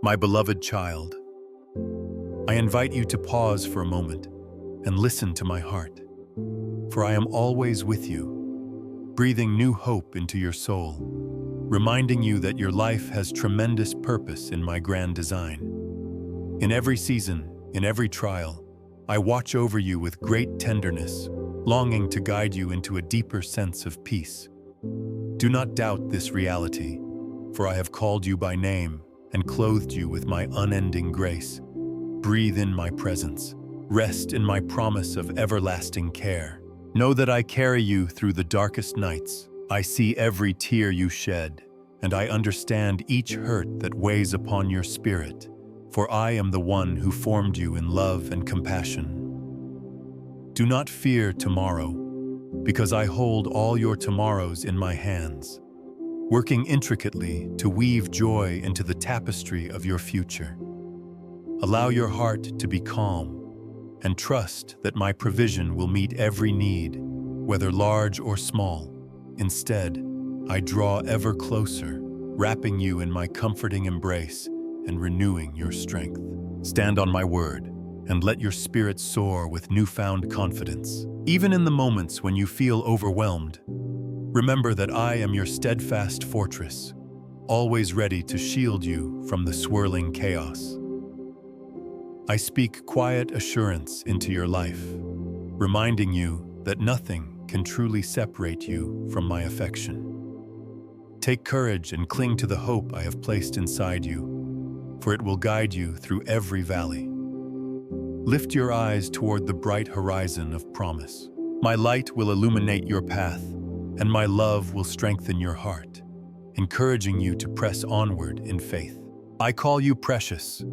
My beloved child, I invite you to pause for a moment and listen to my heart, for I am always with you, breathing new hope into your soul, reminding you that your life has tremendous purpose in my grand design. In every season, in every trial, I watch over you with great tenderness, longing to guide you into a deeper sense of peace. Do not doubt this reality, for I have called you by name and clothed you with my unending grace. Breathe in my presence. Rest in my promise of everlasting care. Know that I carry you through the darkest nights. I see every tear you shed, and I understand each hurt that weighs upon your spirit, for I am the one who formed you in love and compassion. Do not fear tomorrow, because I hold all your tomorrows in my hands, working intricately to weave joy into the tapestry of your future. Allow your heart to be calm, and trust that my provision will meet every need, whether large or small. Instead, I draw ever closer, wrapping you in my comforting embrace and renewing your strength. Stand on my word, and let your spirit soar with newfound confidence. Even in the moments when you feel overwhelmed, remember that I am your steadfast fortress, always ready to shield you from the swirling chaos. I speak quiet assurance into your life, reminding you that nothing can truly separate you from my affection. Take courage and cling to the hope I have placed inside you, for it will guide you through every valley. Lift your eyes toward the bright horizon of promise. My light will illuminate your path, and my love will strengthen your heart, encouraging you to press onward in faith. I call you precious,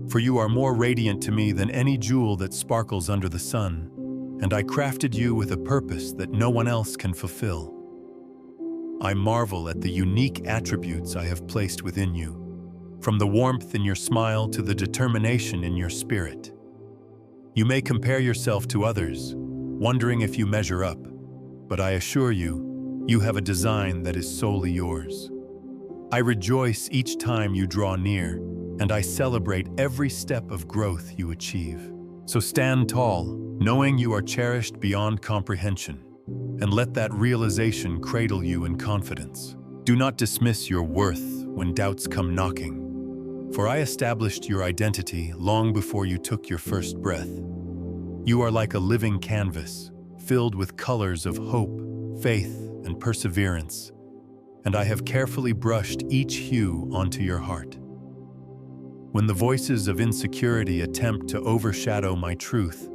for you are more radiant to me than any jewel that sparkles under the sun, and I crafted you with a purpose that no one else can fulfill. I marvel at the unique attributes I have placed within you, from the warmth in your smile to the determination in your spirit. You may compare yourself to others, wondering if you measure up, but I assure you, you have a design that is solely yours. I rejoice each time you draw near, and I celebrate every step of growth you achieve. So stand tall, knowing you are cherished beyond comprehension, and let that realization cradle you in confidence. Do not dismiss your worth when doubts come knocking, for I established your identity long before you took your first breath. You are like a living canvas, filled with colors of hope, faith, and perseverance, and I have carefully brushed each hue onto your heart. When the voices of insecurity attempt to overshadow my truth,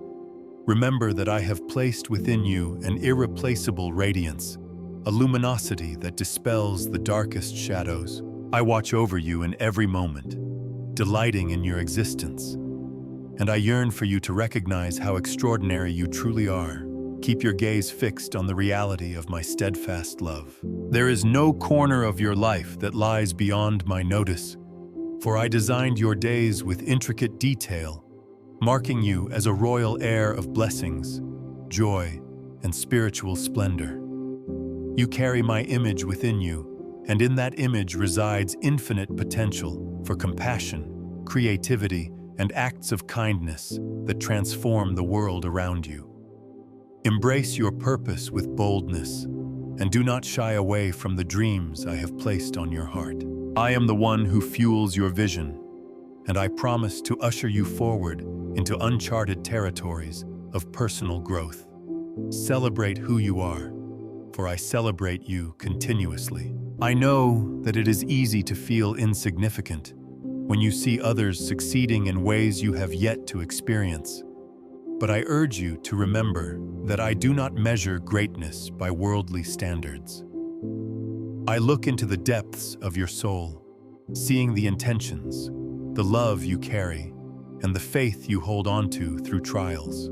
remember that I have placed within you an irreplaceable radiance, a luminosity that dispels the darkest shadows. I watch over you in every moment, delighting in your existence, and I yearn for you to recognize how extraordinary you truly are. Keep your gaze fixed on the reality of my steadfast love. There is no corner of your life that lies beyond my notice, for I designed your days with intricate detail, marking you as a royal heir of blessings, joy, and spiritual splendor. You carry my image within you, and in that image resides infinite potential for compassion, creativity, and acts of kindness that transform the world around you. Embrace your purpose with boldness, and do not shy away from the dreams I have placed on your heart. I am the one who fuels your vision, and I promise to usher you forward into uncharted territories of personal growth. Celebrate who you are, for I celebrate you continuously. I know that it is easy to feel insignificant when you see others succeeding in ways you have yet to experience. But I urge you to remember that I do not measure greatness by worldly standards. I look into the depths of your soul, seeing the intentions, the love you carry, and the faith you hold on to through trials.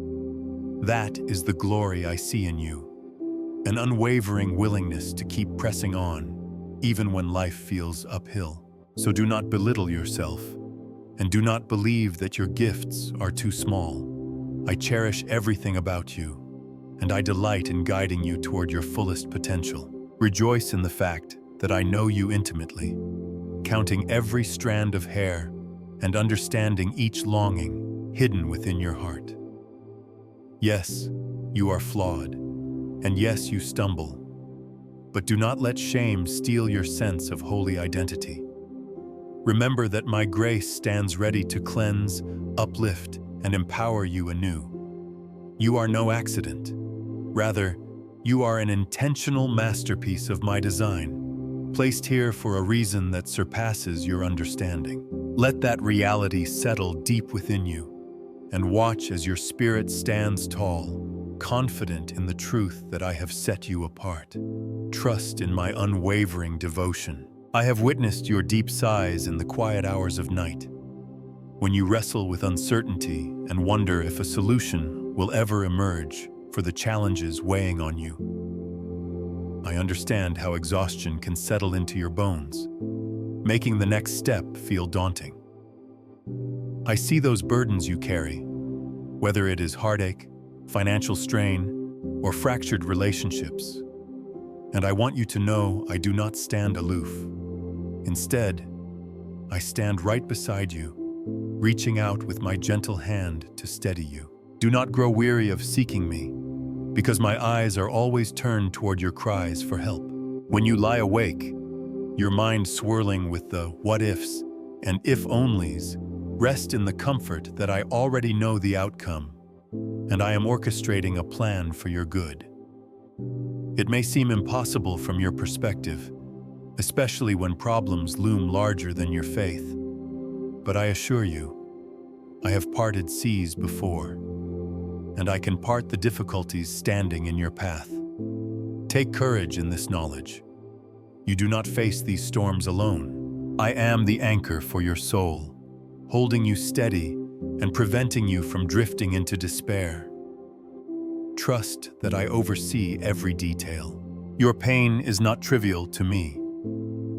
That is the glory I see in you, an unwavering willingness to keep pressing on, even when life feels uphill. So do not belittle yourself, and do not believe that your gifts are too small. I cherish everything about you, and I delight in guiding you toward your fullest potential. Rejoice in the fact that I know you intimately, counting every strand of hair and understanding each longing hidden within your heart. Yes, you are flawed, and yes, you stumble, but do not let shame steal your sense of holy identity. Remember that my grace stands ready to cleanse, uplift, and empower you anew. You are no accident. Rather, you are an intentional masterpiece of my design, placed here for a reason that surpasses your understanding. Let that reality settle deep within you, and watch as your spirit stands tall, confident in the truth that I have set you apart. Trust in my unwavering devotion. I have witnessed your deep sighs in the quiet hours of night, when you wrestle with uncertainty and wonder if a solution will ever emerge for the challenges weighing on you. I understand how exhaustion can settle into your bones, making the next step feel daunting. I see those burdens you carry, whether it is heartache, financial strain, or fractured relationships. And I want you to know I do not stand aloof. Instead, I stand right beside you, reaching out with my gentle hand to steady you. Do not grow weary of seeking me, because my eyes are always turned toward your cries for help. When you lie awake, your mind swirling with the what-ifs and if-onlys, rest in the comfort that I already know the outcome, and I am orchestrating a plan for your good. It may seem impossible from your perspective, especially when problems loom larger than your faith. But I assure you, I have parted seas before, and I can part the difficulties standing in your path. Take courage in this knowledge. You do not face these storms alone. I am the anchor for your soul, holding you steady and preventing you from drifting into despair. Trust that I oversee every detail. Your pain is not trivial to me.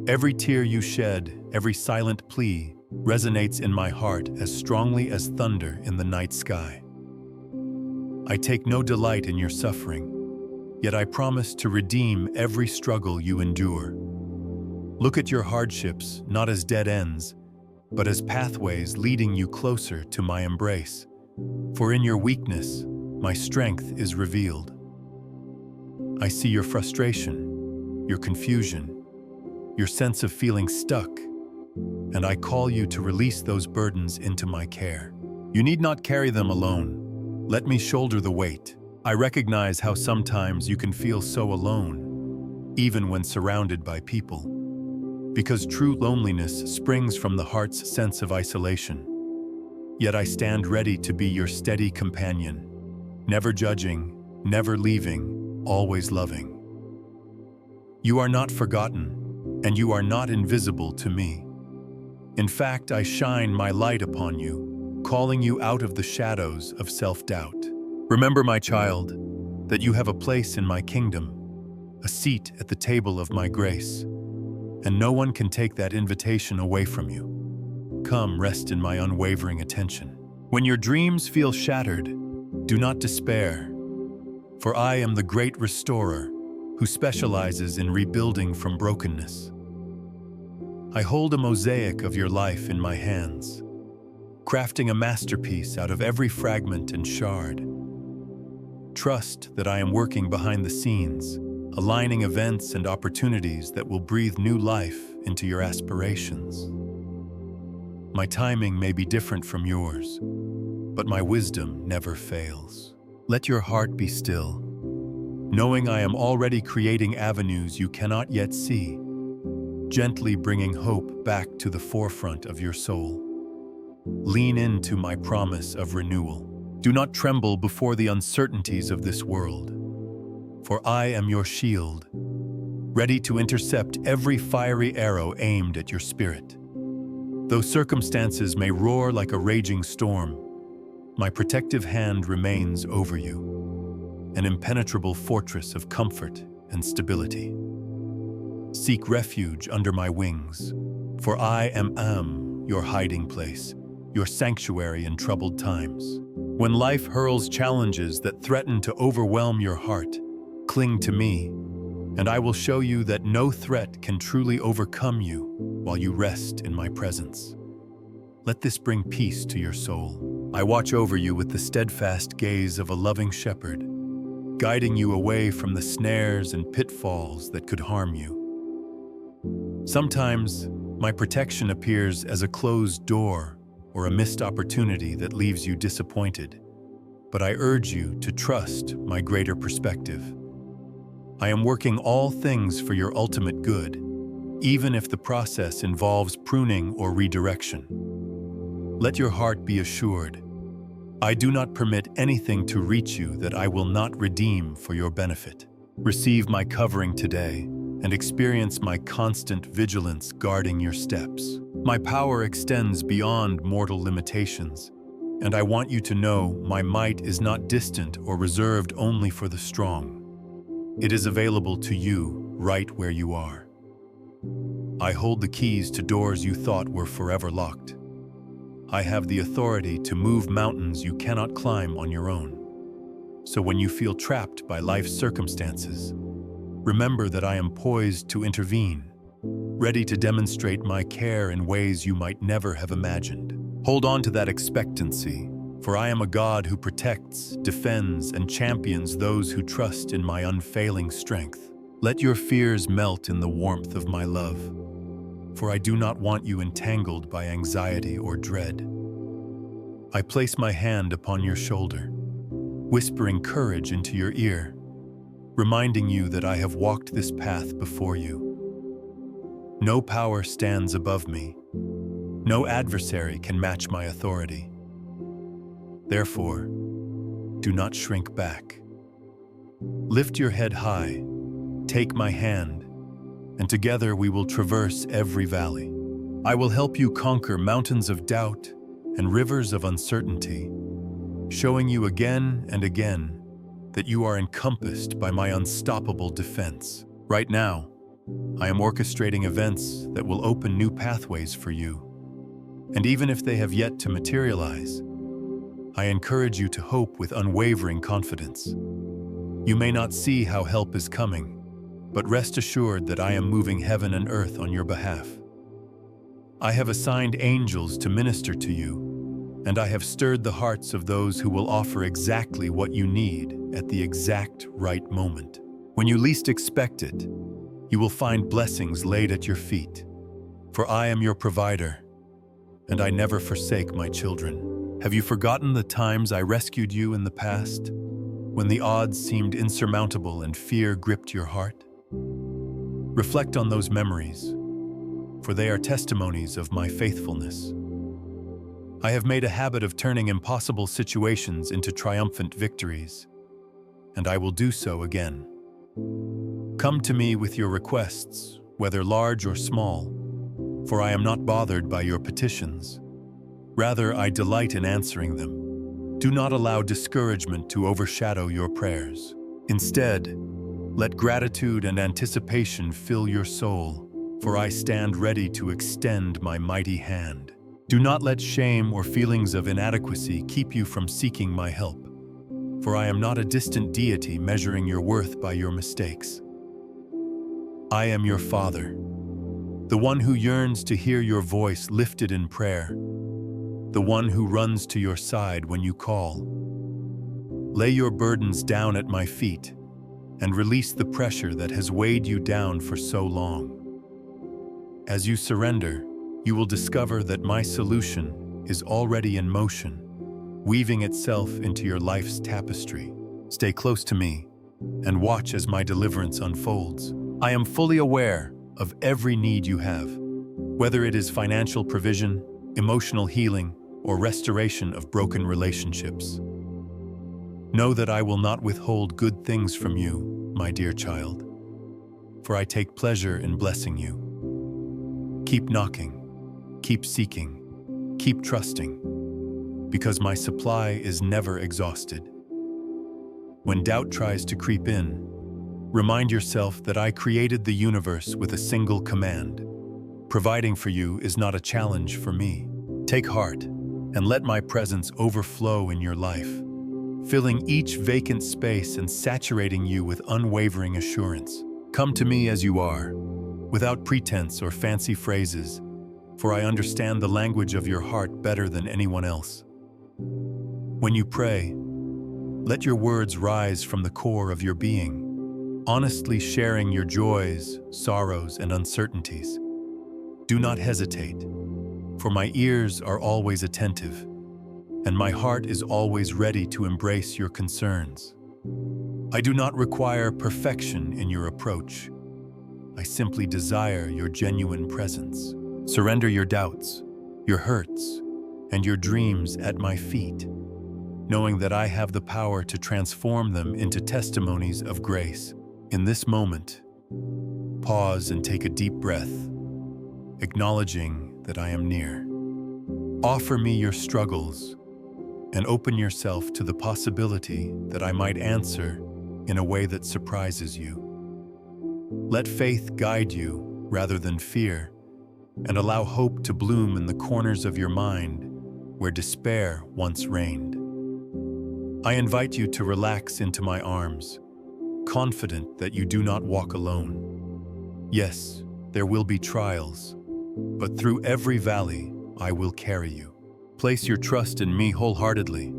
Every tear you shed, every silent plea, resonates in my heart as strongly as thunder in the night sky. I take no delight in your suffering, yet I promise to redeem every struggle you endure. Look at your hardships not as dead ends, but as pathways leading you closer to my embrace. For in your weakness, my strength is revealed. I see your frustration, your confusion, your sense of feeling stuck, and I call you to release those burdens into my care. You need not carry them alone. Let me shoulder the weight. I recognize how sometimes you can feel so alone, even when surrounded by people, because true loneliness springs from the heart's sense of isolation. Yet I stand ready to be your steady companion, never judging, never leaving, always loving. You are not forgotten, and you are not invisible to me. In fact, I shine my light upon you, calling you out of the shadows of self-doubt. Remember, my child, that you have a place in my kingdom, a seat at the table of my grace, and no one can take that invitation away from you. Come, rest in my unwavering attention. When your dreams feel shattered, do not despair, for I am the great restorer who specializes in rebuilding from brokenness. I hold a mosaic of your life in my hands, crafting a masterpiece out of every fragment and shard. Trust that I am working behind the scenes, aligning events and opportunities that will breathe new life into your aspirations. My timing may be different from yours, but my wisdom never fails. Let your heart be still, knowing I am already creating avenues you cannot yet see, gently bringing hope back to the forefront of your soul. Lean into my promise of renewal. Do not tremble before the uncertainties of this world, for I am your shield, ready to intercept every fiery arrow aimed at your spirit. Though circumstances may roar like a raging storm, my protective hand remains over you, an impenetrable fortress of comfort and stability. Seek refuge under my wings, for I am your hiding place, your sanctuary in troubled times. When life hurls challenges that threaten to overwhelm your heart, cling to me, and I will show you that no threat can truly overcome you while you rest in my presence. Let this bring peace to your soul. I watch over you with the steadfast gaze of a loving shepherd, guiding you away from the snares and pitfalls that could harm you. Sometimes, my protection appears as a closed door or a missed opportunity that leaves you disappointed, but I urge you to trust my greater perspective. I am working all things for your ultimate good, even if the process involves pruning or redirection. Let your heart be assured, I do not permit anything to reach you that I will not redeem for your benefit. Receive my covering today and experience my constant vigilance guarding your steps. My power extends beyond mortal limitations, and I want you to know my might is not distant or reserved only for the strong. It is available to you right where you are. I hold the keys to doors you thought were forever locked. I have the authority to move mountains you cannot climb on your own. So when you feel trapped by life's circumstances, remember that I am poised to intervene, ready to demonstrate my care in ways you might never have imagined. Hold on to that expectancy, for I am a God who protects, defends, and champions those who trust in my unfailing strength. Let your fears melt in the warmth of my love, for I do not want you entangled by anxiety or dread. I place my hand upon your shoulder, whispering courage into your ear, reminding you that I have walked this path before you. No power stands above me. No adversary can match my authority. Therefore, do not shrink back. Lift your head high, take my hand, and together we will traverse every valley. I will help you conquer mountains of doubt and rivers of uncertainty, showing you again and again that you are encompassed by my unstoppable defense. Right now, I am orchestrating events that will open new pathways for you. And even if they have yet to materialize, I encourage you to hope with unwavering confidence. You may not see how help is coming, but rest assured that I am moving heaven and earth on your behalf. I have assigned angels to minister to you, and I have stirred the hearts of those who will offer exactly what you need at the exact right moment. When you least expect it, you will find blessings laid at your feet, for I am your provider, and I never forsake my children. Have you forgotten the times I rescued you in the past, when the odds seemed insurmountable and fear gripped your heart? Reflect on those memories, for they are testimonies of my faithfulness. I have made a habit of turning impossible situations into triumphant victories, and I will do so again. Come to me with your requests, whether large or small, for I am not bothered by your petitions. Rather, I delight in answering them. Do not allow discouragement to overshadow your prayers. Instead, let gratitude and anticipation fill your soul, for I stand ready to extend my mighty hand. Do not let shame or feelings of inadequacy keep you from seeking my help, for I am not a distant deity measuring your worth by your mistakes. I am your Father, the one who yearns to hear your voice lifted in prayer, the one who runs to your side when you call. Lay your burdens down at my feet and release the pressure that has weighed you down for so long. As you surrender, you will discover that my solution is already in motion, weaving itself into your life's tapestry. Stay close to me and watch as my deliverance unfolds. I am fully aware of every need you have, whether it is financial provision, emotional healing, or restoration of broken relationships. Know that I will not withhold good things from you, my dear child, for I take pleasure in blessing you. Keep knocking, keep seeking, keep trusting, because my supply is never exhausted. When doubt tries to creep in, remind yourself that I created the universe with a single command. Providing for you is not a challenge for me. Take heart and let my presence overflow in your life, filling each vacant space and saturating you with unwavering assurance. Come to me as you are, without pretense or fancy phrases, for I understand the language of your heart better than anyone else. When you pray, let your words rise from the core of your being, honestly sharing your joys, sorrows, and uncertainties. Do not hesitate, for my ears are always attentive, and my heart is always ready to embrace your concerns. I do not require perfection in your approach. I simply desire your genuine presence. Surrender your doubts, your hurts, and your dreams at my feet, knowing that I have the power to transform them into testimonies of grace. In this moment, pause and take a deep breath, acknowledging that I am near. Offer me your struggles and open yourself to the possibility that I might answer in a way that surprises you. Let faith guide you rather than fear, and allow hope to bloom in the corners of your mind where despair once reigned. I invite you to relax into my arms, confident that you do not walk alone. Yes, there will be trials, but through every valley, I will carry you. Place your trust in me wholeheartedly,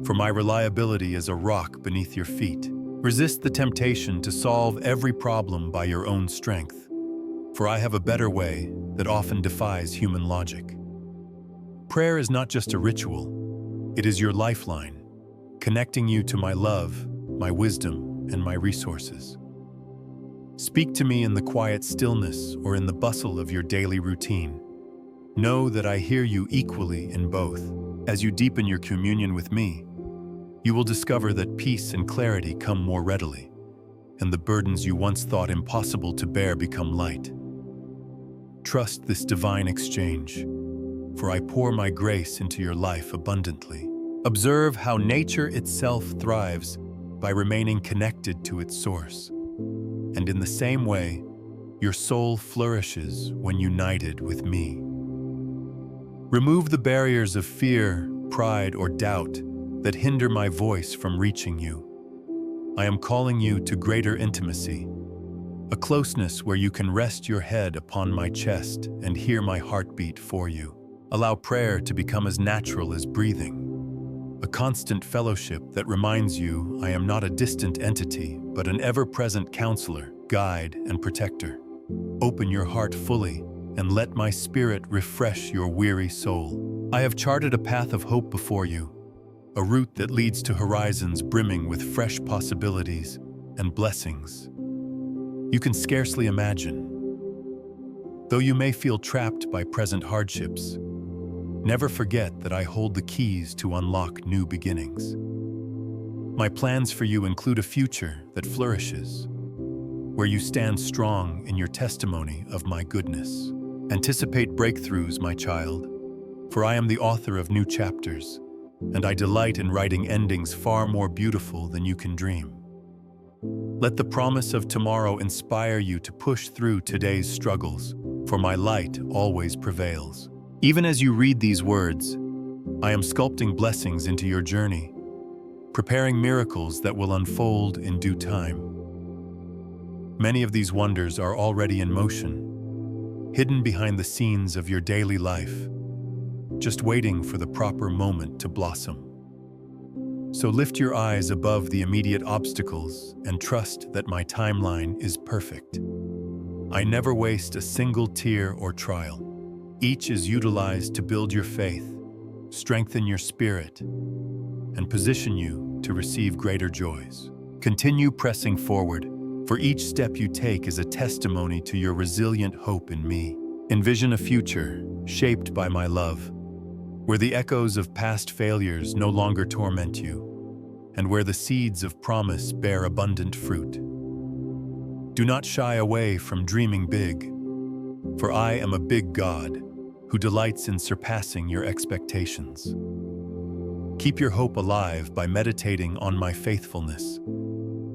for my reliability is a rock beneath your feet. Resist the temptation to solve every problem by your own strength, for I have a better way that often defies human logic. Prayer is not just a ritual, it is your lifeline, connecting you to my love, my wisdom, and my resources. Speak to me in the quiet stillness or in the bustle of your daily routine. Know that I hear you equally in both. As you deepen your communion with me, you will discover that peace and clarity come more readily, and the burdens you once thought impossible to bear become light. Trust this divine exchange, for I pour my grace into your life abundantly. Observe how nature itself thrives by remaining connected to its source. And in the same way, your soul flourishes when united with me. Remove the barriers of fear, pride, or doubt that hinder my voice from reaching you. I am calling you to greater intimacy, a closeness where you can rest your head upon my chest and hear my heartbeat for you. Allow prayer to become as natural as breathing, a constant fellowship that reminds you I am not a distant entity, but an ever-present counselor, guide, and protector. Open your heart fully and let my spirit refresh your weary soul. I have charted a path of hope before you, a route that leads to horizons brimming with fresh possibilities and blessings you can scarcely imagine. Though you may feel trapped by present hardships, never forget that I hold the keys to unlock new beginnings. My plans for you include a future that flourishes, where you stand strong in your testimony of my goodness. Anticipate breakthroughs, my child, for I am the author of new chapters, and I delight in writing endings far more beautiful than you can dream. Let the promise of tomorrow inspire you to push through today's struggles, for my light always prevails. Even as you read these words, I am sculpting blessings into your journey, preparing miracles that will unfold in due time. Many of these wonders are already in motion, hidden behind the scenes of your daily life, just waiting for the proper moment to blossom. So lift your eyes above the immediate obstacles and trust that my timeline is perfect. I never waste a single tear or trial. Each is utilized to build your faith, strengthen your spirit, and position you to receive greater joys. Continue pressing forward, for each step you take is a testimony to your resilient hope in me. Envision a future shaped by my love, where the echoes of past failures no longer torment you, and where the seeds of promise bear abundant fruit. Do not shy away from dreaming big, for I am a big God who delights in surpassing your expectations. Keep your hope alive by meditating on my faithfulness,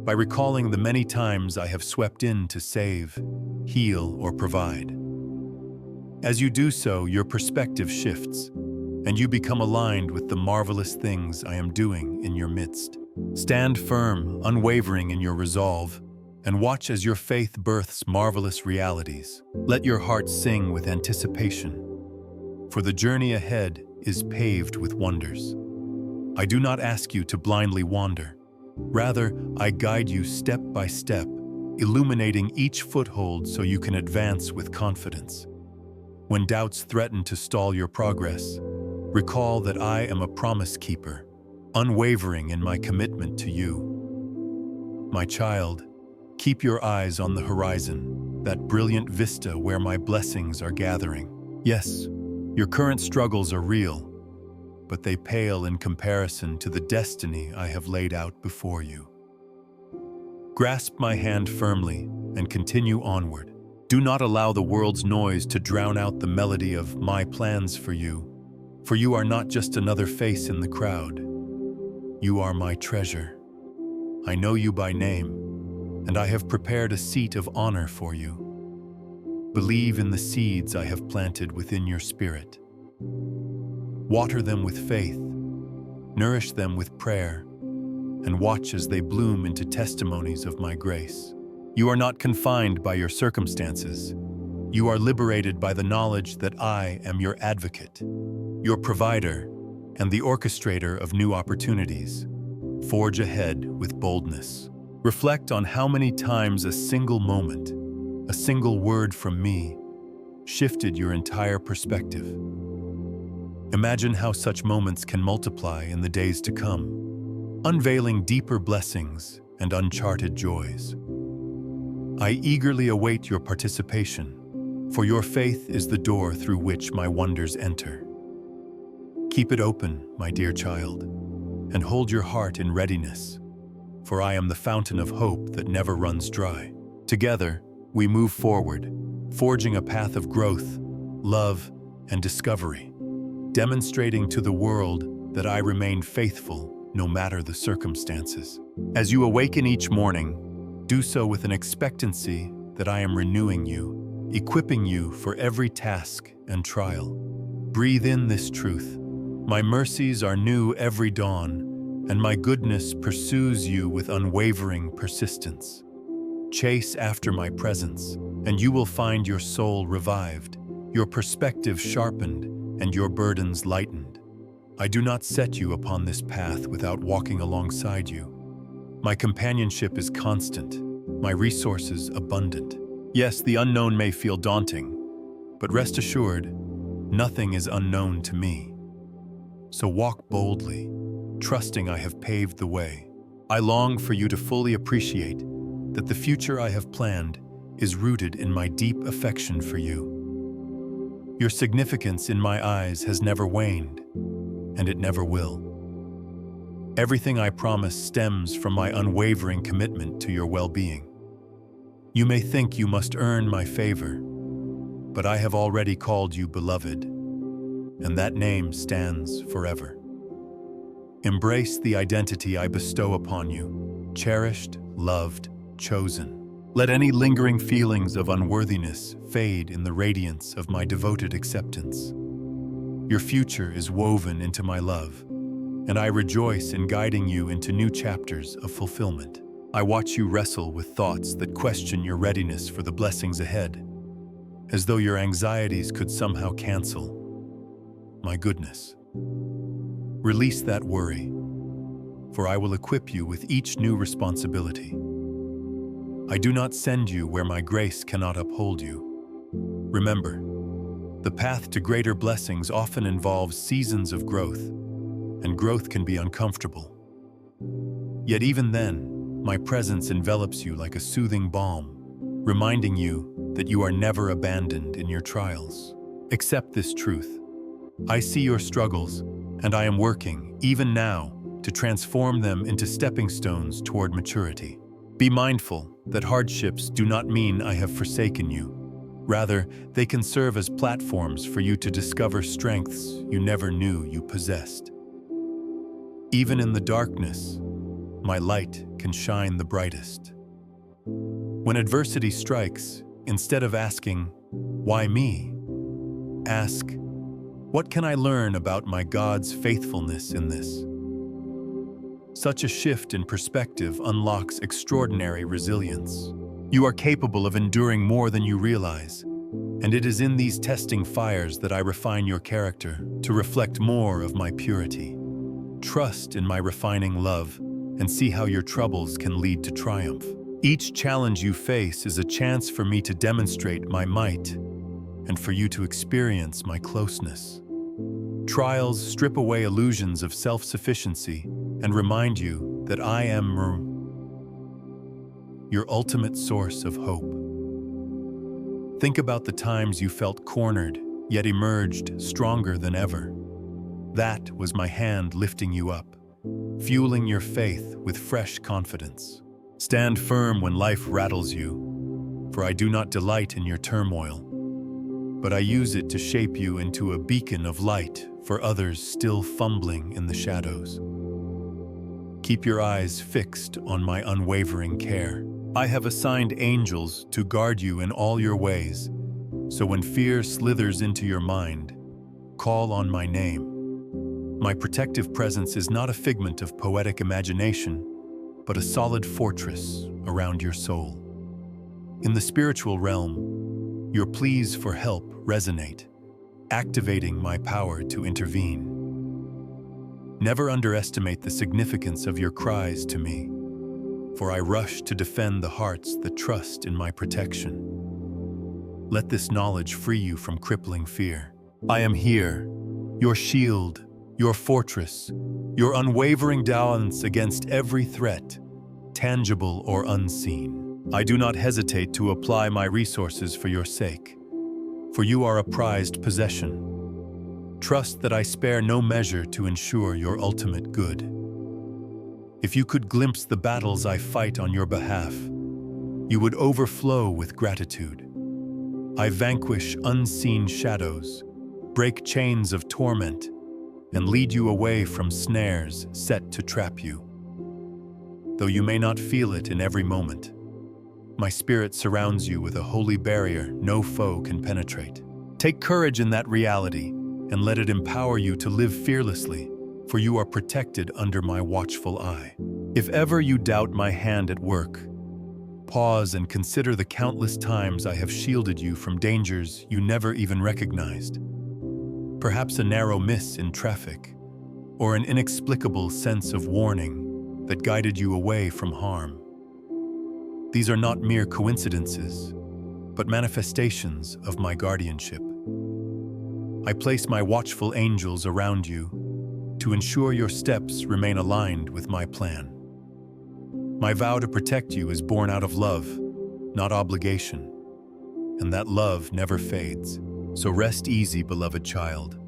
by recalling the many times I have swept in to save, heal, or provide. As you do so, your perspective shifts, and you become aligned with the marvelous things I am doing in your midst. Stand firm, unwavering in your resolve, and watch as your faith births marvelous realities. Let your heart sing with anticipation, for the journey ahead is paved with wonders. I do not ask you to blindly wander. Rather, I guide you step by step, illuminating each foothold so you can advance with confidence. When doubts threaten to stall your progress, recall that I am a promise keeper, unwavering in my commitment to you. My child, keep your eyes on the horizon, that brilliant vista where my blessings are gathering. Yes, your current struggles are real, but they pale in comparison to the destiny I have laid out before you. Grasp my hand firmly and continue onward. Do not allow the world's noise to drown out the melody of my plans for you are not just another face in the crowd. You are my treasure. I know you by name, and I have prepared a seat of honor for you. Believe in the seeds I have planted within your spirit. Water them with faith, nourish them with prayer, and watch as they bloom into testimonies of my grace. You are not confined by your circumstances. You are liberated by the knowledge that I am your advocate, your provider, and the orchestrator of new opportunities. Forge ahead with boldness. Reflect on how many times a single moment, a single word from me, shifted your entire perspective. Imagine how such moments can multiply in the days to come, unveiling deeper blessings and uncharted joys. I eagerly await your participation, for your faith is the door through which my wonders enter. Keep it open, my dear child, and hold your heart in readiness, for I am the fountain of hope that never runs dry. Together, we move forward, forging a path of growth, love, and discovery, demonstrating to the world that I remain faithful no matter the circumstances. As you awaken each morning, do so with an expectancy that I am renewing you, equipping you for every task and trial. Breathe in this truth. My mercies are new every dawn, and my goodness pursues you with unwavering persistence. Chase after my presence, and you will find your soul revived, your perspective sharpened, and your burdens lightened. I do not set you upon this path without walking alongside you. My companionship is constant, my resources abundant. Yes, the unknown may feel daunting, but rest assured, nothing is unknown to me. So walk boldly, trusting I have paved the way. I long for you to fully appreciate that the future I have planned is rooted in my deep affection for you. Your significance in my eyes has never waned, and it never will. Everything I promise stems from my unwavering commitment to your well-being. You may think you must earn my favor, but I have already called you beloved, and that name stands forever. Embrace the identity I bestow upon you, cherished, loved, chosen. Let any lingering feelings of unworthiness fade in the radiance of my devoted acceptance. Your future is woven into my love, and I rejoice in guiding you into new chapters of fulfillment. I watch you wrestle with thoughts that question your readiness for the blessings ahead, as though your anxieties could somehow cancel my goodness. Release that worry, for I will equip you with each new responsibility. I do not send you where my grace cannot uphold you. Remember, the path to greater blessings often involves seasons of growth, and growth can be uncomfortable. Yet even then, my presence envelops you like a soothing balm, reminding you that you are never abandoned in your trials. Accept this truth. I see your struggles, and I am working, even now, to transform them into stepping stones toward maturity. Be mindful that hardships do not mean I have forsaken you. Rather, they can serve as platforms for you to discover strengths you never knew you possessed. Even in the darkness, my light can shine the brightest. When adversity strikes, instead of asking, "Why me?" ask, "What can I learn about my God's faithfulness in this?" Such a shift in perspective unlocks extraordinary resilience. You are capable of enduring more than you realize, And it is in these testing fires that I refine your character to reflect more of my purity. Trust in my refining love and see how your troubles can lead to triumph. Each challenge you face is a chance for me to demonstrate my might and for you to experience my closeness. Trials strip away illusions of self-sufficiency and remind you that I am your ultimate source of hope. Think about the times you felt cornered, yet emerged stronger than ever. That was my hand lifting you up, fueling your faith with fresh confidence. Stand firm when life rattles you, for I do not delight in your turmoil, but I use it to shape you into a beacon of light for others still fumbling in the shadows. Keep your eyes fixed on my unwavering care. I have assigned angels to guard you in all your ways, so when fear slithers into your mind, call on my name. My protective presence is not a figment of poetic imagination, but a solid fortress around your soul. In the spiritual realm, your pleas for help resonate, activating my power to intervene. Never underestimate the significance of your cries to me, for I rush to defend the hearts that trust in my protection. Let this knowledge free you from crippling fear. I am here, your shield, your fortress, your unwavering defense against every threat, tangible or unseen. I do not hesitate to apply my resources for your sake, for you are a prized possession. Trust that I spare no measure to ensure your ultimate good. If you could glimpse the battles I fight on your behalf, you would overflow with gratitude. I vanquish unseen shadows, break chains of torment, and lead you away from snares set to trap you. Though you may not feel it in every moment, my spirit surrounds you with a holy barrier no foe can penetrate. Take courage in that reality and let it empower you to live fearlessly, for you are protected under my watchful eye. If ever you doubt my hand at work, pause and consider the countless times I have shielded you from dangers you never even recognized. Perhaps a narrow miss in traffic, or an inexplicable sense of warning that guided you away from harm. These are not mere coincidences, but manifestations of my guardianship. I place my watchful angels around you to ensure your steps remain aligned with my plan. My vow to protect you is born out of love, not obligation, and that love never fades. So rest easy, beloved child,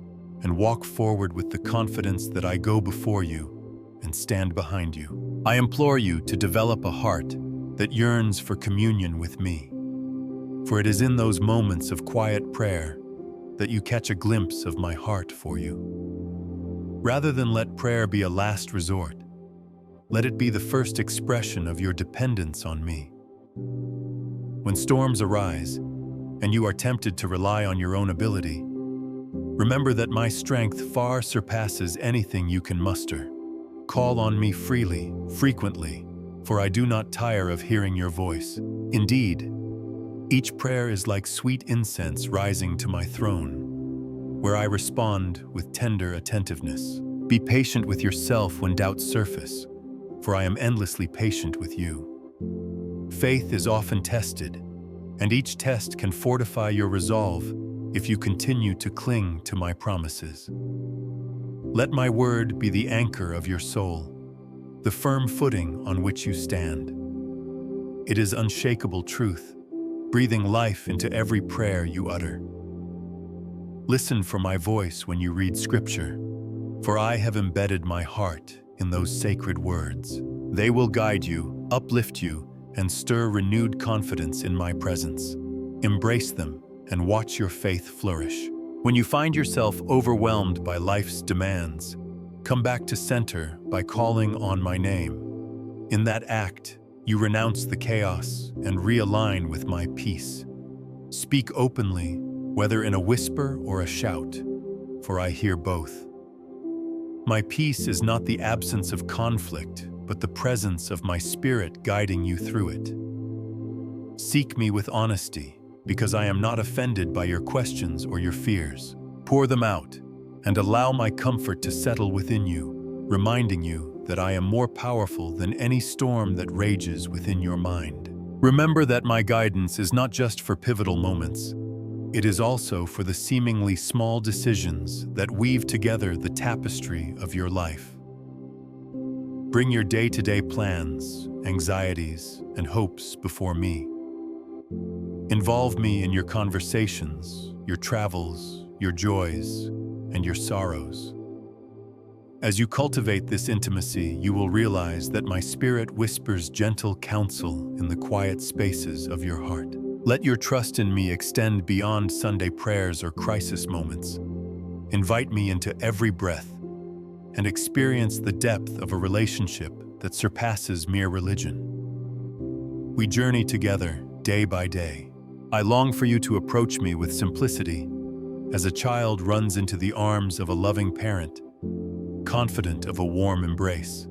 and walk forward with the confidence that I go before you and stand behind you. I implore you to develop a heart that yearns for communion with me, for it is in those moments of quiet prayer that you catch a glimpse of my heart for you. Rather than let prayer be a last resort, let it be the first expression of your dependence on me. When storms arise, and you are tempted to rely on your own ability, remember that my strength far surpasses anything you can muster. Call on me freely, frequently, for I do not tire of hearing your voice. Indeed, each prayer is like sweet incense rising to my throne, where I respond with tender attentiveness. Be patient with yourself when doubts surface, for I am endlessly patient with you. Faith is often tested, and each test can fortify your resolve if you continue to cling to my promises. Let my word be the anchor of your soul, the firm footing on which you stand. It is unshakable truth, breathing life into every prayer you utter. Listen for my voice when you read Scripture, for I have embedded my heart in those sacred words. They will guide you, uplift you, and stir renewed confidence in my presence. Embrace them and watch your faith flourish. When you find yourself overwhelmed by life's demands, come back to center by calling on my name. In that act, you renounce the chaos and realign with my peace. Speak openly, whether in a whisper or a shout, for I hear both. My peace is not the absence of conflict, but the presence of my spirit guiding you through it. Seek me with honesty, because I am not offended by your questions or your fears. Pour them out, and allow my comfort to settle within you, reminding you that I am more powerful than any storm that rages within your mind. Remember that my guidance is not just for pivotal moments. It is also for the seemingly small decisions that weave together the tapestry of your life. Bring your day-to-day plans, anxieties, and hopes before me. Involve me in your conversations, your travels, your joys, and your sorrows. As you cultivate this intimacy, you will realize that my spirit whispers gentle counsel in the quiet spaces of your heart. Let your trust in me extend beyond Sunday prayers or crisis moments. Invite me into every breath and experience the depth of a relationship that surpasses mere religion. We journey together day by day. I long for you to approach me with simplicity, as a child runs into the arms of a loving parent, confident of a warm embrace.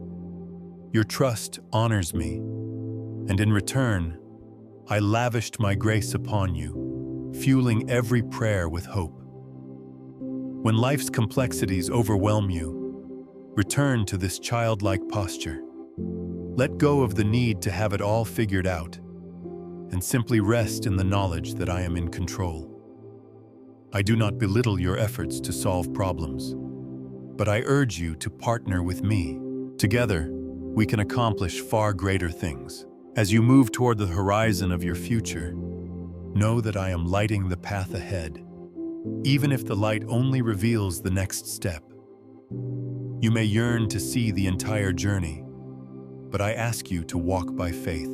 Your trust honors me, and in return, I lavished my grace upon you, fueling every prayer with hope. When life's complexities overwhelm you, return to this childlike posture. Let go of the need to have it all figured out, and simply rest in the knowledge that I am in control. I do not belittle your efforts to solve problems, but I urge you to partner with me. Together, we can accomplish far greater things. As you move toward the horizon of your future, know that I am lighting the path ahead, even if the light only reveals the next step. You may yearn to see the entire journey, but I ask you to walk by faith.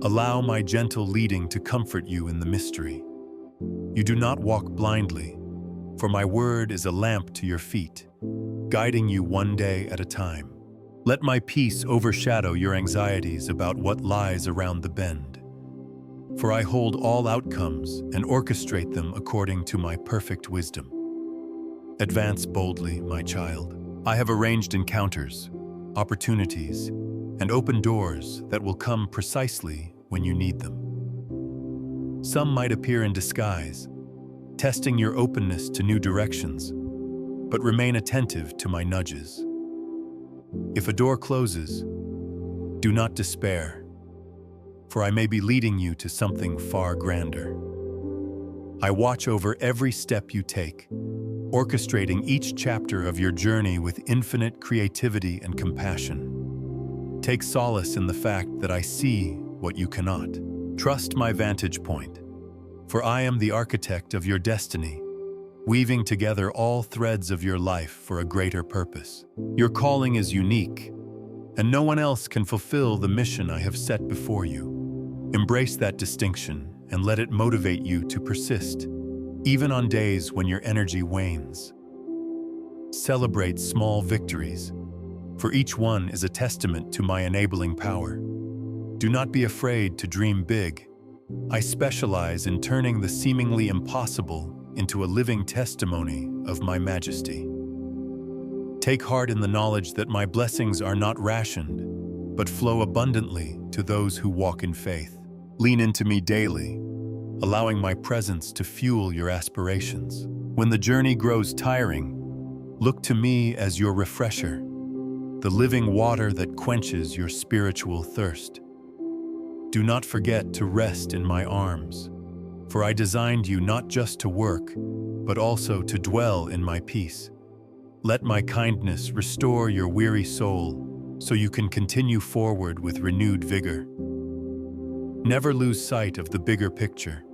Allow my gentle leading to comfort you in the mystery. You do not walk blindly, for my word is a lamp to your feet, guiding you one day at a time. Let my peace overshadow your anxieties about what lies around the bend, for I hold all outcomes and orchestrate them according to my perfect wisdom. Advance boldly, my child. I have arranged encounters, opportunities, and open doors that will come precisely when you need them. Some might appear in disguise, testing your openness to new directions, but remain attentive to my nudges. If a door closes, do not despair, for I may be leading you to something far grander. I watch over every step you take, orchestrating each chapter of your journey with infinite creativity and compassion. Take solace in the fact that I see what you cannot. Trust my vantage point, for I am the architect of your destiny, weaving together all threads of your life for a greater purpose. Your calling is unique, and no one else can fulfill the mission I have set before you. Embrace that distinction and let it motivate you to persist, even on days when your energy wanes. Celebrate small victories, for each one is a testament to my enabling power. Do not be afraid to dream big. I specialize in turning the seemingly impossible into a living testimony of my majesty. Take heart in the knowledge that my blessings are not rationed, but flow abundantly to those who walk in faith. Lean into me daily, allowing my presence to fuel your aspirations. When the journey grows tiring, look to me as your refresher, the living water that quenches your spiritual thirst. Do not forget to rest in my arms, for I designed you not just to work, but also to dwell in my peace. Let my kindness restore your weary soul, so you can continue forward with renewed vigor. Never lose sight of the bigger picture.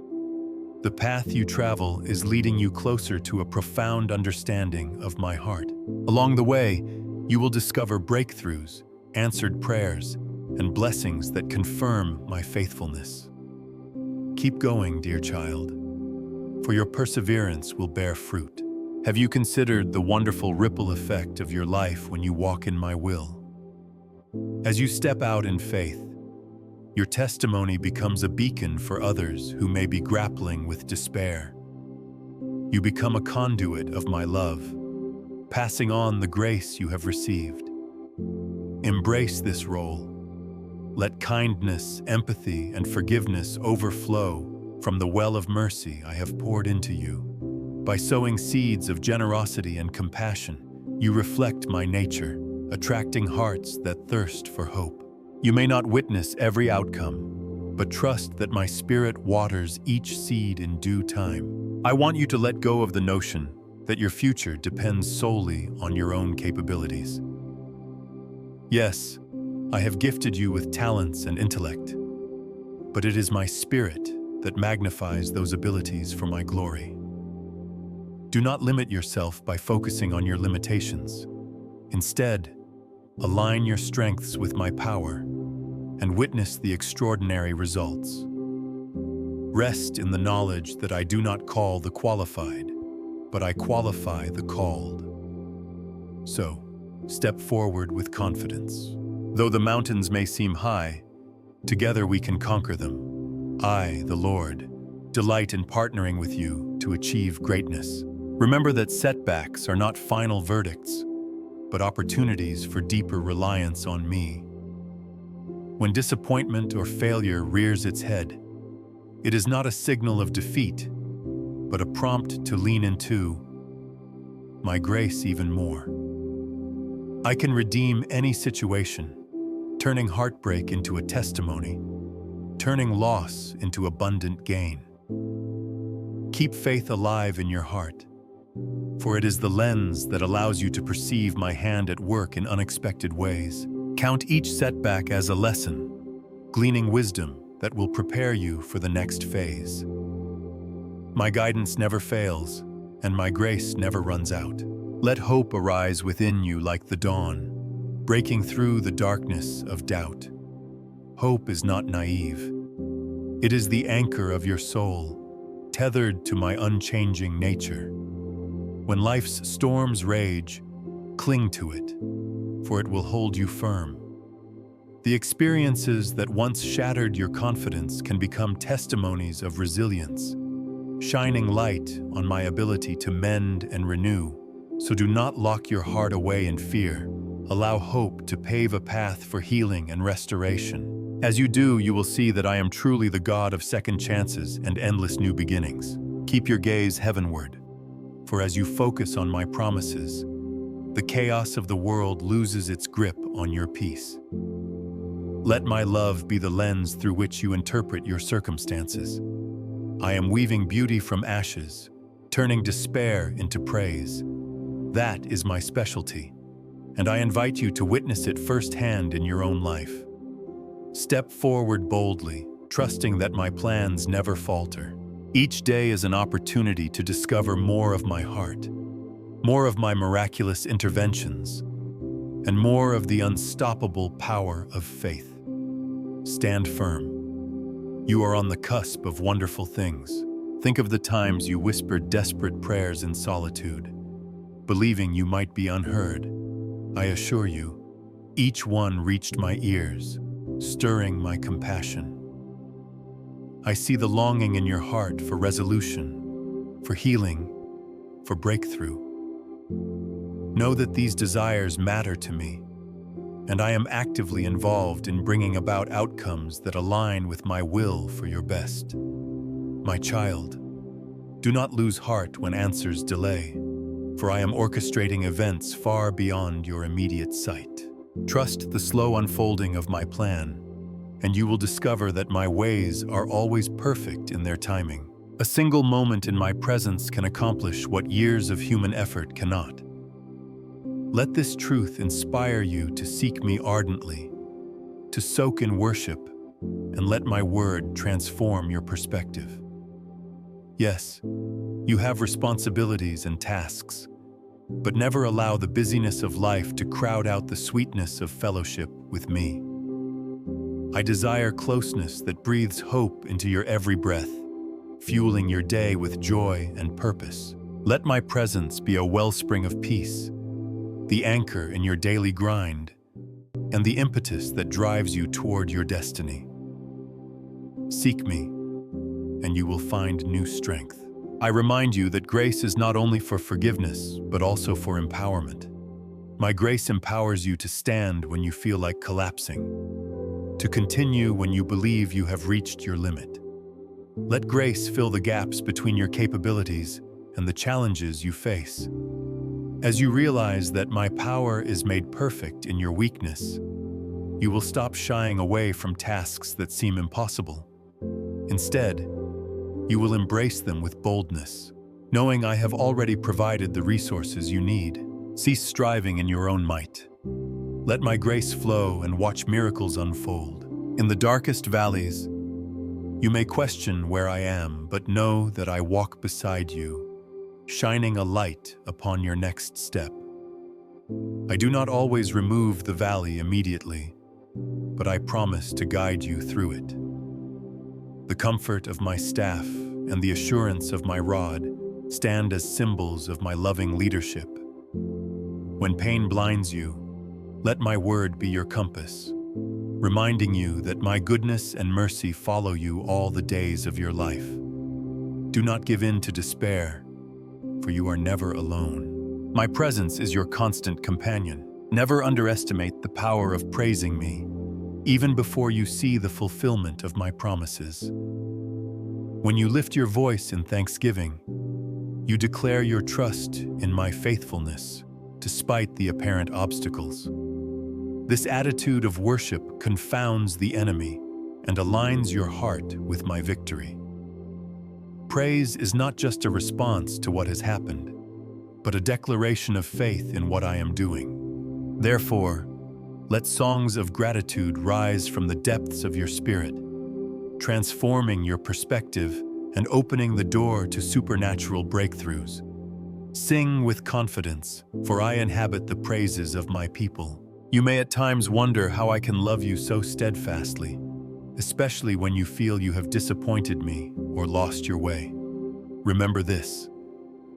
The path you travel is leading you closer to a profound understanding of my heart. Along the way, you will discover breakthroughs, answered prayers, and blessings that confirm my faithfulness. Keep going, dear child, for your perseverance will bear fruit. Have you considered the wonderful ripple effect of your life when you walk in my will? As you step out in faith, your testimony becomes a beacon for others who may be grappling with despair. You become a conduit of my love, passing on the grace you have received. Embrace this role. Let kindness, empathy, and forgiveness overflow, From the well of mercy I have poured into you. By sowing seeds of generosity and compassion, you reflect my nature, attracting hearts that thirst for hope. You may not witness every outcome, but trust that my spirit waters each seed in due time. I want you to let go of the notion that your future depends solely on your own capabilities. Yes, I have gifted you with talents and intellect, but it is my spirit that magnifies those abilities for my glory. Do not limit yourself by focusing on your limitations. Instead, align your strengths with my power and witness the extraordinary results. Rest in the knowledge that I do not call the qualified, but I qualify the called. So, step forward with confidence. Though the mountains may seem high, together we can conquer them. I, the Lord, delight in partnering with you to achieve greatness. Remember that setbacks are not final verdicts, but opportunities for deeper reliance on me. When disappointment or failure rears its head, it is not a signal of defeat, but a prompt to lean into my grace even more. I can redeem any situation, turning heartbreak into a testimony, turning loss into abundant gain. Keep faith alive in your heart, for it is the lens that allows you to perceive my hand at work in unexpected ways. Count each setback as a lesson, gleaning wisdom that will prepare you for the next phase. My guidance never fails, and my grace never runs out. Let hope arise within you like the dawn, breaking through the darkness of doubt. Hope is not naive. It is the anchor of your soul, tethered to my unchanging nature. When life's storms rage, cling to it, for it will hold you firm. The experiences that once shattered your confidence can become testimonies of resilience, shining light on my ability to mend and renew. So do not lock your heart away in fear. Allow hope to pave a path for healing and restoration. As you do, you will see that I am truly the God of second chances and endless new beginnings. Keep your gaze heavenward, for as you focus on my promises, the chaos of the world loses its grip on your peace. Let my love be the lens through which you interpret your circumstances. I am weaving beauty from ashes, turning despair into praise. That is my specialty, and I invite you to witness it firsthand in your own life. Step forward boldly, trusting that my plans never falter. Each day is an opportunity to discover more of my heart, more of my miraculous interventions, and more of the unstoppable power of faith. Stand firm. You are on the cusp of wonderful things. Think of the times you whispered desperate prayers in solitude, believing you might be unheard. I assure you, each one reached my ears, stirring my compassion. I see the longing in your heart for resolution, for healing, for breakthrough. Know that these desires matter to me, and I am actively involved in bringing about outcomes that align with my will for your best. My child, do not lose heart when answers delay, for I am orchestrating events far beyond your immediate sight. Trust the slow unfolding of my plan, and you will discover that my ways are always perfect in their timing. A single moment in my presence can accomplish what years of human effort cannot. Let this truth inspire you to seek me ardently, to soak in worship, and let my word transform your perspective. Yes, you have responsibilities and tasks, but never allow the busyness of life to crowd out the sweetness of fellowship with me. I desire closeness that breathes hope into your every breath, fueling your day with joy and purpose. Let my presence be a wellspring of peace, the anchor in your daily grind, and the impetus that drives you toward your destiny. Seek me, and you will find new strength. I remind you that grace is not only for forgiveness, but also for empowerment. My grace empowers you to stand when you feel like collapsing, to continue when you believe you have reached your limit, Let grace fill the gaps between your capabilities and the challenges you face. As you realize that my power is made perfect in your weakness, you will stop shying away from tasks that seem impossible. Instead, you will embrace them with boldness, knowing I have already provided the resources you need. Cease striving in your own might. Let my grace flow and watch miracles unfold. In the darkest valleys, you may question where I am, but know that I walk beside you, shining a light upon your next step. I do not always remove the valley immediately, but I promise to guide you through it. The comfort of my staff and the assurance of my rod stand as symbols of my loving leadership. When pain blinds you, let my word be your compass, reminding you that my goodness and mercy follow you all the days of your life. Do not give in to despair, for you are never alone. My presence is your constant companion. Never underestimate the power of praising me, even before you see the fulfillment of my promises. When you lift your voice in thanksgiving, you declare your trust in my faithfulness, despite the apparent obstacles. This attitude of worship confounds the enemy and aligns your heart with my victory. Praise is not just a response to what has happened, but a declaration of faith in what I am doing. Therefore, let songs of gratitude rise from the depths of your spirit, transforming your perspective and opening the door to supernatural breakthroughs. Sing with confidence, for I inhabit the praises of my people. You may at times wonder how I can love you so steadfastly, especially when you feel you have disappointed me or lost your way. Remember this: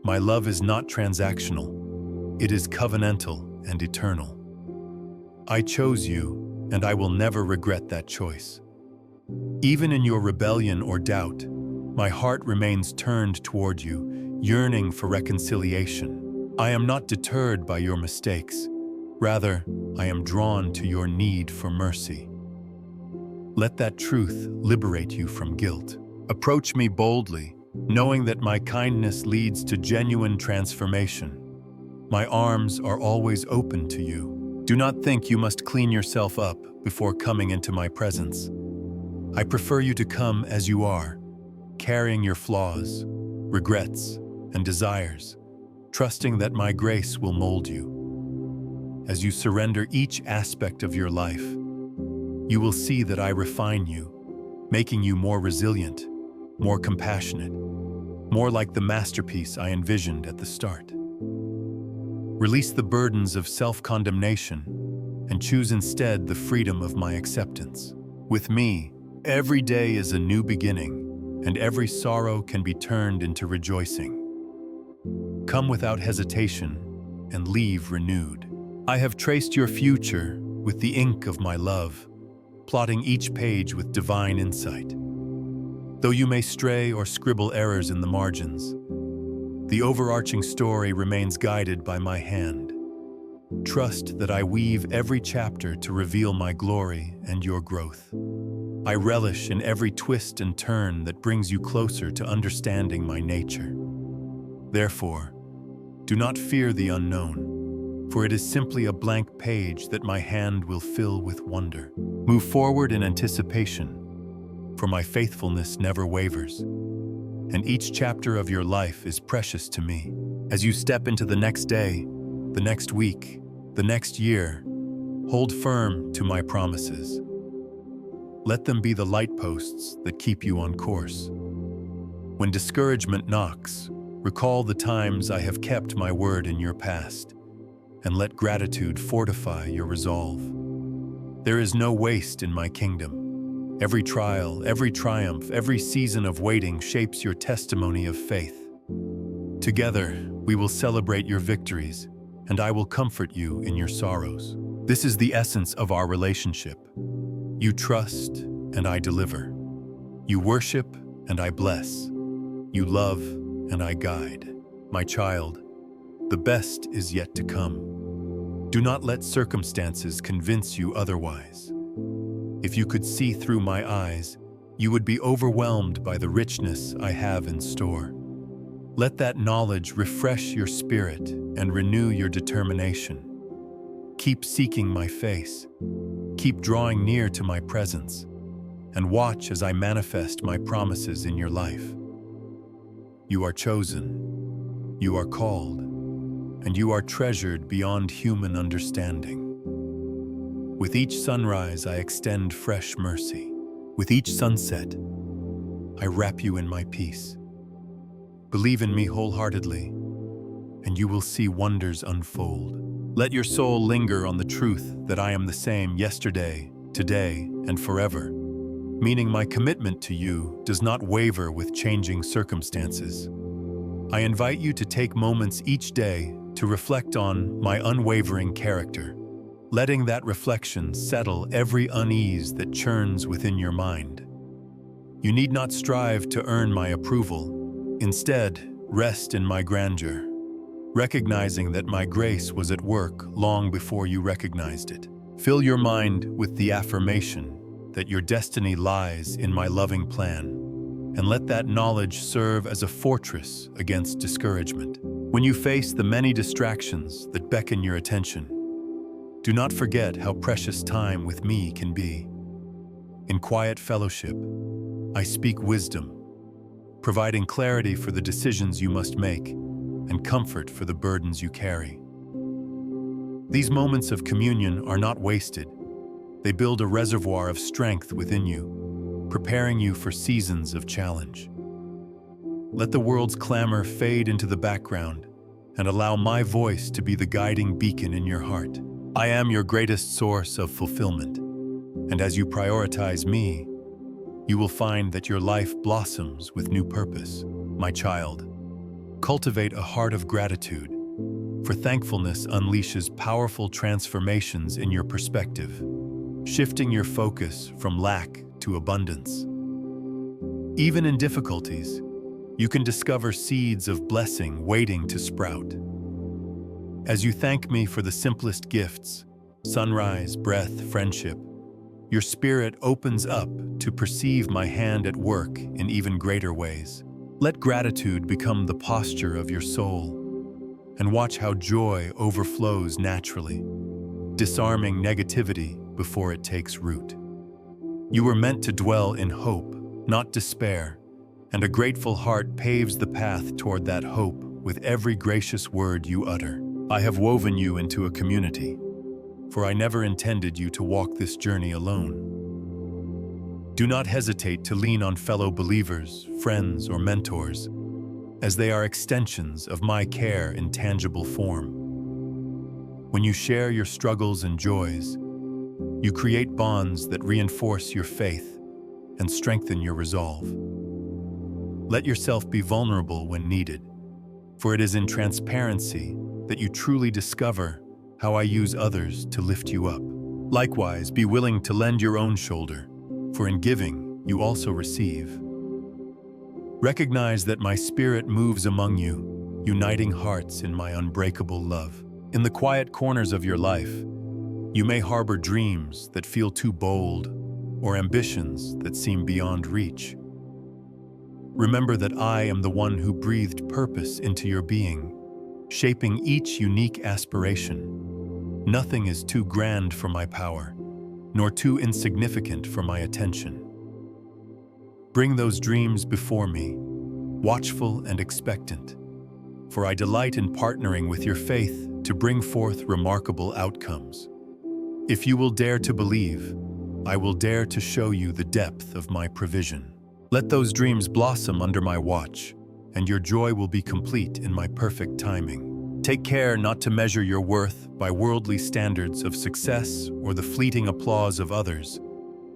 my love is not transactional, it is covenantal and eternal. I chose you, and I will never regret that choice. Even in your rebellion or doubt, my heart remains turned toward you, yearning for reconciliation. I am not deterred by your mistakes. Rather, I am drawn to your need for mercy. Let that truth liberate you from guilt. Approach me boldly, knowing that my kindness leads to genuine transformation. My arms are always open to you. Do not think you must clean yourself up before coming into my presence. I prefer you to come as you are, carrying your flaws, regrets, and desires, trusting that my grace will mold you. As you surrender each aspect of your life, you will see that I refine you, making you more resilient, more compassionate, more like the masterpiece I envisioned at the start. Release the burdens of self-condemnation and choose instead the freedom of my acceptance. With me, every day is a new beginning, and every sorrow can be turned into rejoicing. Come without hesitation and leave renewed. I have traced your future with the ink of my love, plotting each page with divine insight. Though you may stray or scribble errors in the margins, the overarching story remains guided by my hand. Trust that I weave every chapter to reveal my glory and your growth. I relish in every twist and turn that brings you closer to understanding my nature. Therefore, do not fear the unknown, for it is simply a blank page that my hand will fill with wonder. Move forward in anticipation, for my faithfulness never wavers, and each chapter of your life is precious to me. As you step into the next day, the next week, the next year, hold firm to my promises. Let them be the light posts that keep you on course. When discouragement knocks, recall the times I have kept my word in your past, and let gratitude fortify your resolve. There is no waste in my kingdom. Every trial, every triumph, every season of waiting shapes your testimony of faith. Together, we will celebrate your victories, and I will comfort you in your sorrows. This is the essence of our relationship. You trust, and I deliver. You worship, and I bless. You love, and I guide. My child, the best is yet to come. Do not let circumstances convince you otherwise. If you could see through my eyes, you would be overwhelmed by the richness I have in store. Let that knowledge refresh your spirit and renew your determination. Keep seeking my face. Keep drawing near to my presence, and watch as I manifest my promises in your life. You are chosen, you are called, and you are treasured beyond human understanding. With each sunrise, I extend fresh mercy. With each sunset, I wrap you in my peace. Believe in me wholeheartedly, and you will see wonders unfold. Let your soul linger on the truth that I am the same yesterday, today, and forever, meaning my commitment to you does not waver with changing circumstances. I invite you to take moments each day to reflect on my unwavering character, letting that reflection settle every unease that churns within your mind. You need not strive to earn my approval. Instead, rest in my grandeur, recognizing that my grace was at work long before you recognized it. Fill your mind with the affirmation that your destiny lies in my loving plan, and let that knowledge serve as a fortress against discouragement. When you face the many distractions that beckon your attention, do not forget how precious time with me can be. In quiet fellowship, I speak wisdom, providing clarity for the decisions you must make and comfort for the burdens you carry. These moments of communion are not wasted. They build a reservoir of strength within you, preparing you for seasons of challenge. Let the world's clamor fade into the background and allow my voice to be the guiding beacon in your heart. I am your greatest source of fulfillment, and as you prioritize me, you will find that your life blossoms with new purpose. My child, cultivate a heart of gratitude, for thankfulness unleashes powerful transformations in your perspective, shifting your focus from lack to abundance. Even in difficulties, you can discover seeds of blessing waiting to sprout. As you thank me for the simplest gifts, sunrise, breath, friendship, your spirit opens up to perceive my hand at work in even greater ways. Let gratitude become the posture of your soul, and watch how joy overflows naturally, disarming negativity before it takes root. You were meant to dwell in hope, not despair, and a grateful heart paves the path toward that hope with every gracious word you utter. I have woven you into a community, for I never intended you to walk this journey alone. Do not hesitate to lean on fellow believers, friends, or mentors, as they are extensions of my care in tangible form. When you share your struggles and joys, you create bonds that reinforce your faith and strengthen your resolve. Let yourself be vulnerable when needed, for it is in transparency that you truly discover how I use others to lift you up. Likewise, be willing to lend your own shoulder, for in giving, you also receive. Recognize that my spirit moves among you, uniting hearts in my unbreakable love. In the quiet corners of your life, you may harbor dreams that feel too bold or ambitions that seem beyond reach. Remember that I am the one who breathed purpose into your being, shaping each unique aspiration. Nothing is too grand for my power, nor too insignificant for my attention. Bring those dreams before me, watchful and expectant, for I delight in partnering with your faith to bring forth remarkable outcomes. If you will dare to believe, I will dare to show you the depth of my provision. Let those dreams blossom under my watch, and your joy will be complete in my perfect timing. Take care not to measure your worth by worldly standards of success or the fleeting applause of others,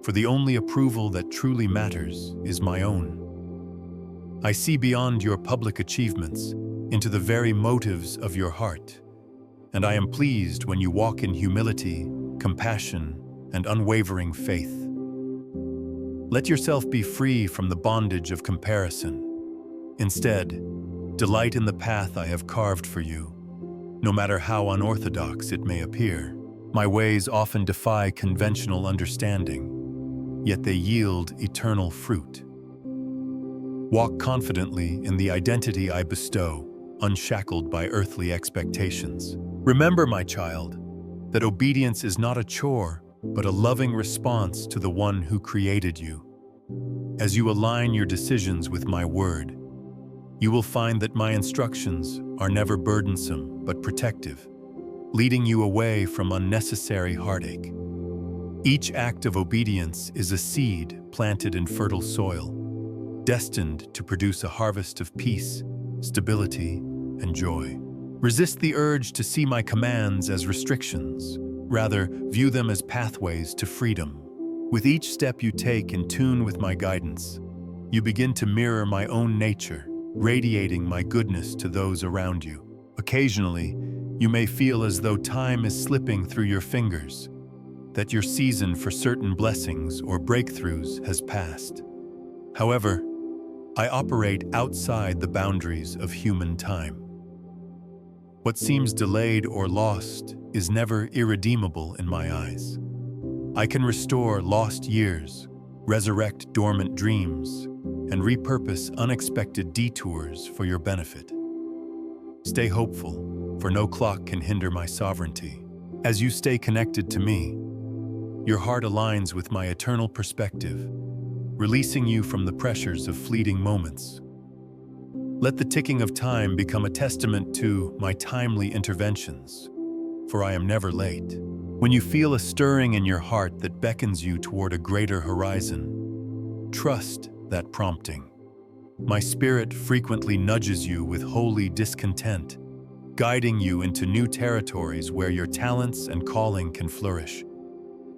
for the only approval that truly matters is my own. I see beyond your public achievements into the very motives of your heart, and I am pleased when you walk in humility, compassion, and unwavering faith. Let yourself be free from the bondage of comparison. Instead, delight in the path I have carved for you, no matter how unorthodox it may appear. My ways often defy conventional understanding, yet they yield eternal fruit. Walk confidently in the identity I bestow, unshackled by earthly expectations. Remember, my child, that obedience is not a chore, but a loving response to the one who created you. As you align your decisions with my word, you will find that my instructions are never burdensome but protective, leading you away from unnecessary heartache. Each act of obedience is a seed planted in fertile soil, destined to produce a harvest of peace, stability, and joy. Resist the urge to see my commands as restrictions. Rather, view them as pathways to freedom. With each step you take in tune with my guidance, you begin to mirror my own nature, radiating my goodness to those around you. Occasionally, you may feel as though time is slipping through your fingers, that your season for certain blessings or breakthroughs has passed. However, I operate outside the boundaries of human time. What seems delayed or lost is never irredeemable in my eyes. I can restore lost years, resurrect dormant dreams, and repurpose unexpected detours for your benefit. Stay hopeful, for no clock can hinder my sovereignty. As you stay connected to me, your heart aligns with my eternal perspective, releasing you from the pressures of fleeting moments. Let the ticking of time become a testament to my timely interventions, for I am never late. When you feel a stirring in your heart that beckons you toward a greater horizon, trust that prompting. My spirit frequently nudges you with holy discontent, guiding you into new territories where your talents and calling can flourish.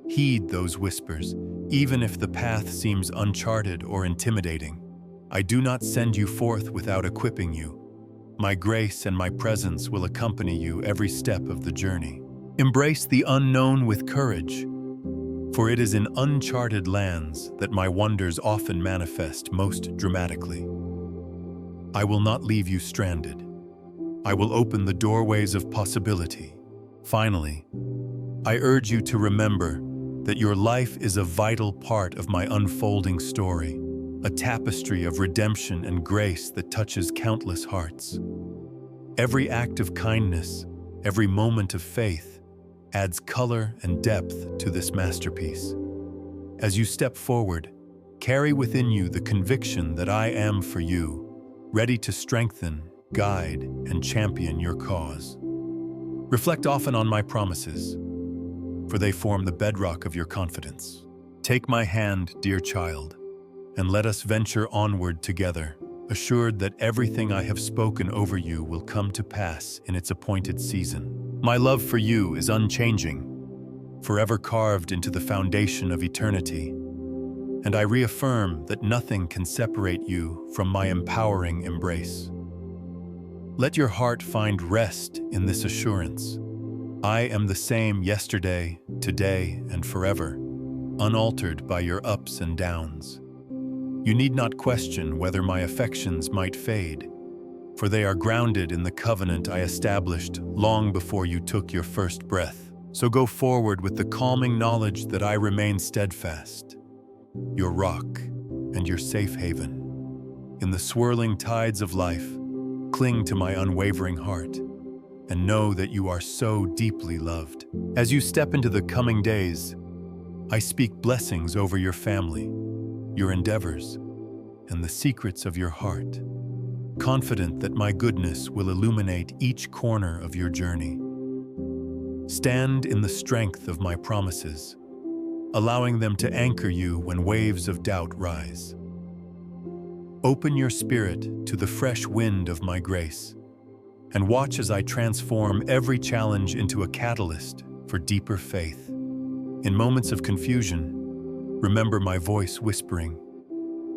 Heed those whispers, even if the path seems uncharted or intimidating. I do not send you forth without equipping you. My grace and my presence will accompany you every step of the journey. Embrace the unknown with courage, for it is in uncharted lands that my wonders often manifest most dramatically. I will not leave you stranded. I will open the doorways of possibility. Finally, I urge you to remember that your life is a vital part of my unfolding story, a tapestry of redemption and grace that touches countless hearts. Every act of kindness, every moment of faith, adds color and depth to this masterpiece. As you step forward, carry within you the conviction that I am for you, ready to strengthen, guide, and champion your cause. Reflect often on my promises, for they form the bedrock of your confidence. Take my hand, dear child, and let us venture onward together, assured that everything I have spoken over you will come to pass in its appointed season. My love for you is unchanging, forever carved into the foundation of eternity, and I reaffirm that nothing can separate you from my empowering embrace. Let your heart find rest in this assurance. I am the same yesterday, today, and forever, unaltered by your ups and downs. You need not question whether my affections might fade, for they are grounded in the covenant I established long before you took your first breath. So go forward with the calming knowledge that I remain steadfast, your rock and your safe haven. In the swirling tides of life, cling to my unwavering heart, and know that you are so deeply loved. As you step into the coming days, I speak blessings over your family, your endeavors, and the secrets of your heart, confident that my goodness will illuminate each corner of your journey. Stand in the strength of my promises, allowing them to anchor you when waves of doubt rise. Open your spirit to the fresh wind of my grace, and watch as I transform every challenge into a catalyst for deeper faith. In moments of confusion, remember my voice whispering,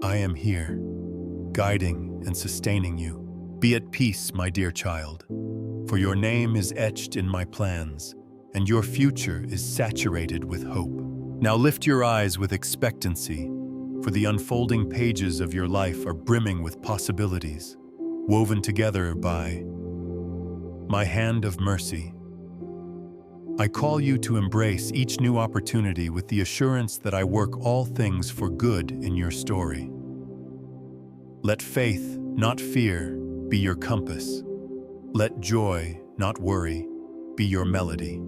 I am here, guiding and sustaining you. Be at peace, my dear child, for your name is etched in my plans, and your future is saturated with hope. Now lift your eyes with expectancy, for the unfolding pages of your life are brimming with possibilities, woven together by my hand of mercy. I call you to embrace each new opportunity with the assurance that I work all things for good in your story. Let faith, not fear, be your compass. Let joy, not worry, be your melody.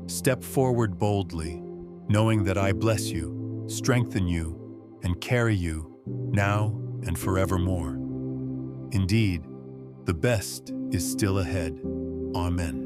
Step forward boldly, knowing that I bless you, strengthen you, and carry you now and forevermore. Indeed, the best is still ahead. Amen.